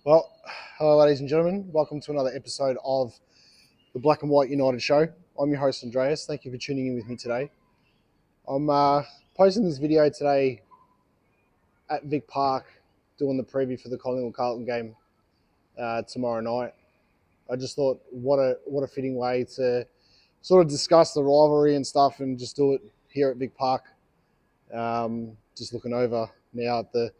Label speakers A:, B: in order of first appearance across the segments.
A: Well, hello, ladies and gentlemen. Welcome to another episode of the Black and White United Show. I'm your host, Andreas. Thank you for tuning in with me today. I'm posting this video today at Vic Park, doing the preview for the Collingwood Carlton game tomorrow night. I just thought, what a fitting way to sort of discuss the rivalry and stuff, and just do it here at Vic Park. Just looking over now at the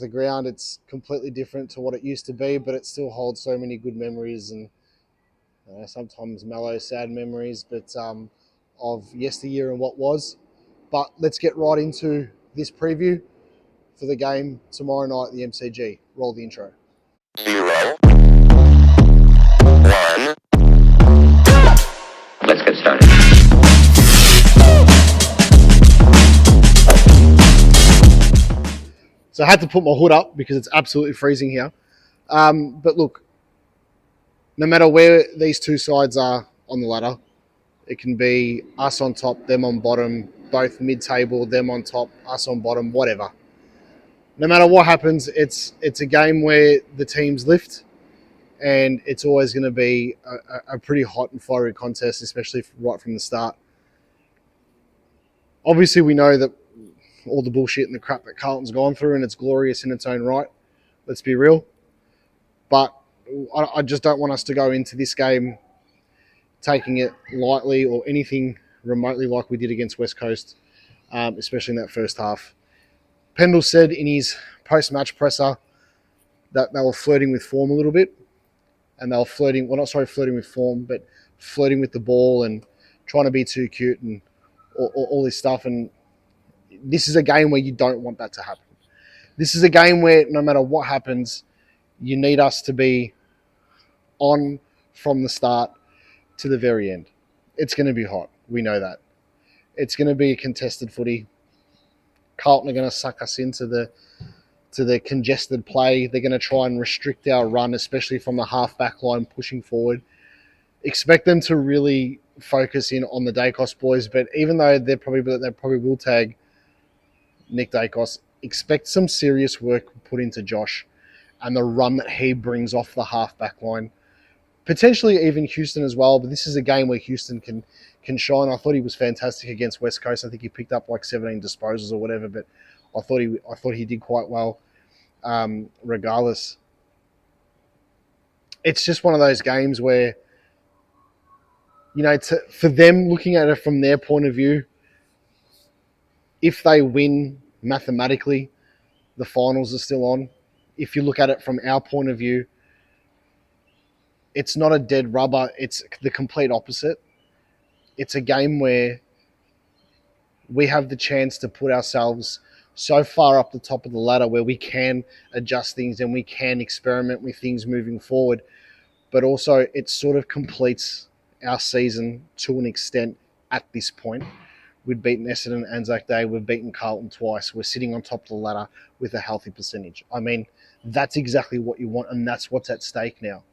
A: ground, it's completely different to what it used to be, but it still holds so many good memories and sometimes mellow, sad memories, but of yesteryear and what was. But let's get right into this preview for the game tomorrow night at the MCG. Roll the intro.
B: 0, 1. Let's get started.
A: So I had to put my hood up because it's absolutely freezing here. But look, no matter where these two sides are on the ladder, it can be us on top, them on bottom, both mid-table, them on top, us on bottom, whatever. No matter what happens, it's a game where the teams lift, and it's always going to be a pretty hot and fiery contest, especially right from the start. Obviously, we know that all the bullshit and the crap that Carlton's gone through, and it's glorious in its own right. Let's be real. But I just don't want us to go into this game taking it lightly or anything remotely like we did against West Coast, especially in that first half. Pendle said in his post-match presser that they were flirting with form a little bit, and they were flirting with form, but flirting with the ball and trying to be too cute and all this stuff. And this is a game where you don't want that to happen. This is a game where no matter what happens, you need us to be on from the start to the very end. It's going to be hot. We know that. It's going to be a contested footy. Carlton are going to suck us into the congested play. They're going to try and restrict our run, especially from the half-back line pushing forward. Expect them to really focus in on the Dacos boys, but even though they probably will tag Nick Dacos, expect some serious work put into Josh and the run that he brings off the half-back line. Potentially even Houston as well, but this is a game where Houston can shine. I thought he was fantastic against West Coast. I think he picked up like 17 disposals or whatever, but I thought he did quite well. Regardless, it's just one of those games where, for them, looking at it from their point of view, if they win mathematically, the finals are still on. If you look at it from our point of view, it's not a dead rubber. It's the complete opposite. It's a game where we have the chance to put ourselves so far up the top of the ladder where we can adjust things and we can experiment with things moving forward. But also it sort of completes our season to an extent at this point. We've beaten Essendon and Anzac Day. We've beaten Carlton twice. We're sitting on top of the ladder with a healthy percentage. I mean, that's exactly what you want, and that's what's at stake now.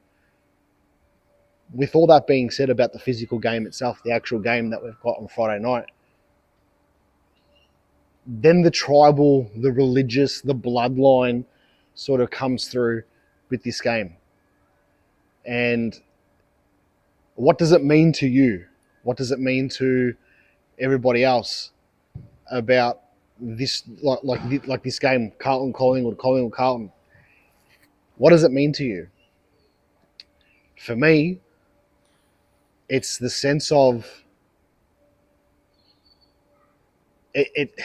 A: With all that being said about the physical game itself, the actual game that we've got on Friday night, then the tribal, the religious, the bloodline sort of comes through with this game. And what does it mean to you? What does it mean to everybody else about this, like this game, Carlton, Collingwood, Collingwood, Carlton? What does it mean to you? For me, it's the sense of it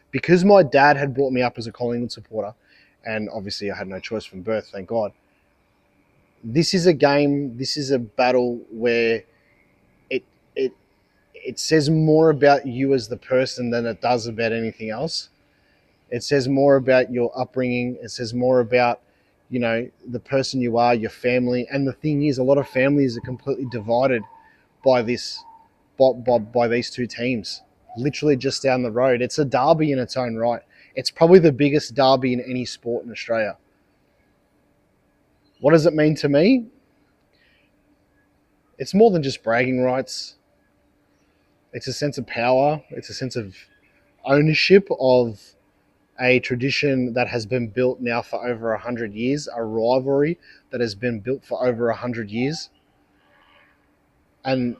A: because my dad had brought me up as a Collingwood supporter, and obviously I had no choice from birth, thank God. This is a game, this is a battle where it says more about you as the person than it does about anything else. It says more about your upbringing. It says more about, the person you are, your family. And the thing is, a lot of families are completely divided by this, by these two teams. Literally just down the road. It's a derby in its own right. It's probably the biggest derby in any sport in Australia. What does it mean to me? It's more than just bragging rights. It's a sense of power. It's a sense of ownership of a tradition that has been built now for over 100 years, a rivalry that has been built for over 100 years. And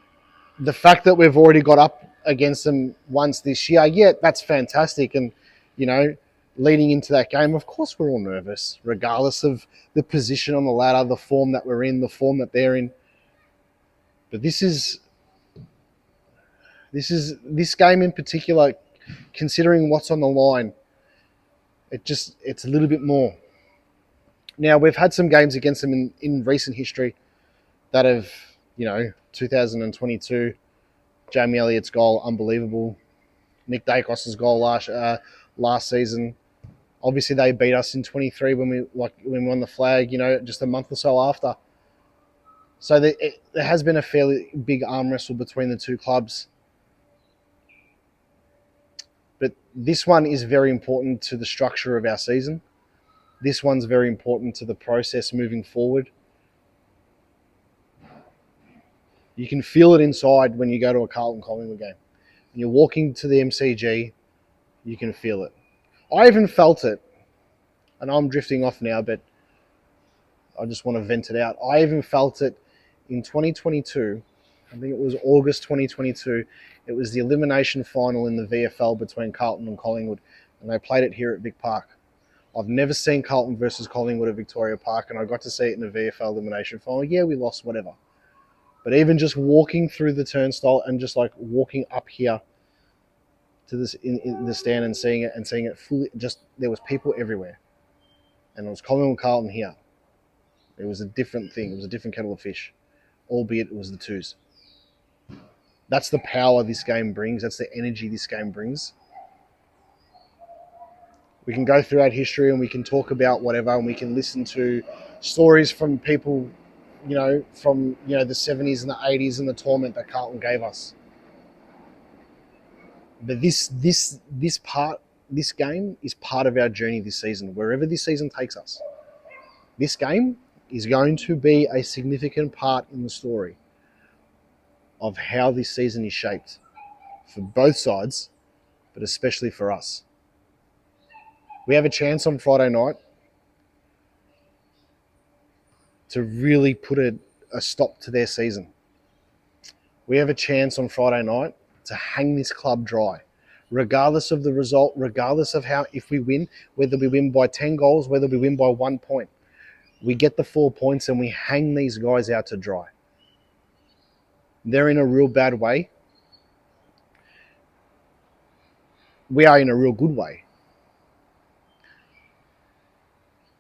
A: the fact that we've already got up against them once this year, yeah, that's fantastic. And, you know, leading into that game, of course we're all nervous, regardless of the position on the ladder, the form that we're in, the form that they're in. But this game in particular, considering what's on the line, it's a little bit more. Now, we've had some games against them in recent history that have, 2022, Jamie Elliott's goal, unbelievable. Nick Dacos's goal last season. Obviously, they beat us in 23 when we won the flag, just a month or so after. So there has been a fairly big arm wrestle between the two clubs. But this one is very important to the structure of our season. This one's very important to the process moving forward. You can feel it inside when you go to a Carlton Collingwood game. When you're walking to the MCG, you can feel it. I even felt it, and I'm drifting off now, but I just want to vent it out. I even felt it in 2022. I think it was August 2022. It was the elimination final in the VFL between Carlton and Collingwood, and they played it here at Vic Park. I've never seen Carlton versus Collingwood at Victoria Park, and I got to see it in the VFL elimination final. Yeah, we lost, whatever. But even just walking through the turnstile and just like walking up here to this in the stand and seeing it fully, just there was people everywhere, and it was Collingwood Carlton here. It was a different thing. It was a different kettle of fish, albeit it was the twos. That's the power this game brings. That's the energy this game brings. We can go throughout history and we can talk about whatever, and we can listen to stories from people, from the 70s and the 80s and the torment that Carlton gave us. But this game is part of our journey this season. Wherever this season takes us, this game is going to be a significant part in the story of how this season is shaped for both sides, but especially for us. We have a chance on Friday night to really put a stop to their season. We have a chance on Friday night to hang this club dry, regardless of the result, regardless of if we win, whether we win by 10 goals, whether we win by 1 point. We get the 4 points and we hang these guys out to dry. They're in a real bad way. We are in a real good way.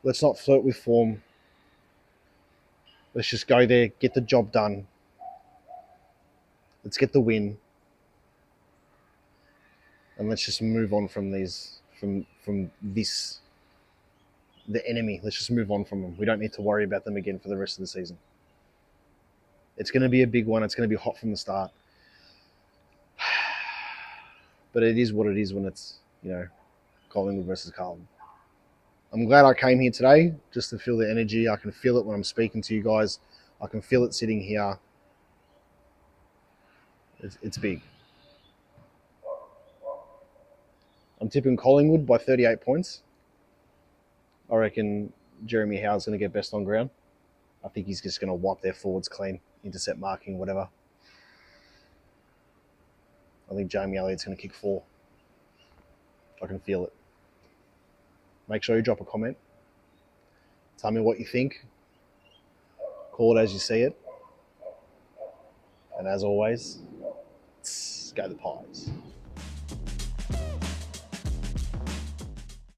A: Let's not flirt with form. Let's just go there, get the job done. Let's get the win. And let's just move on from this, the enemy. Let's just move on from them. We don't need to worry about them again for the rest of the season. It's going to be a big one. It's going to be hot from the start. But it is what it is when it's, Collingwood versus Carlton. I'm glad I came here today just to feel the energy. I can feel it when I'm speaking to you guys. I can feel it sitting here. It's big. I'm tipping Collingwood by 38 points. I reckon Jeremy Howe's going to get best on ground. I think he's just going to wipe their forwards clean, intercept marking, whatever. I think Jamie Elliott's going to kick 4. I can feel it. Make sure you drop a comment. Tell me what you think. Call it as you see it. And as always, go the Pies.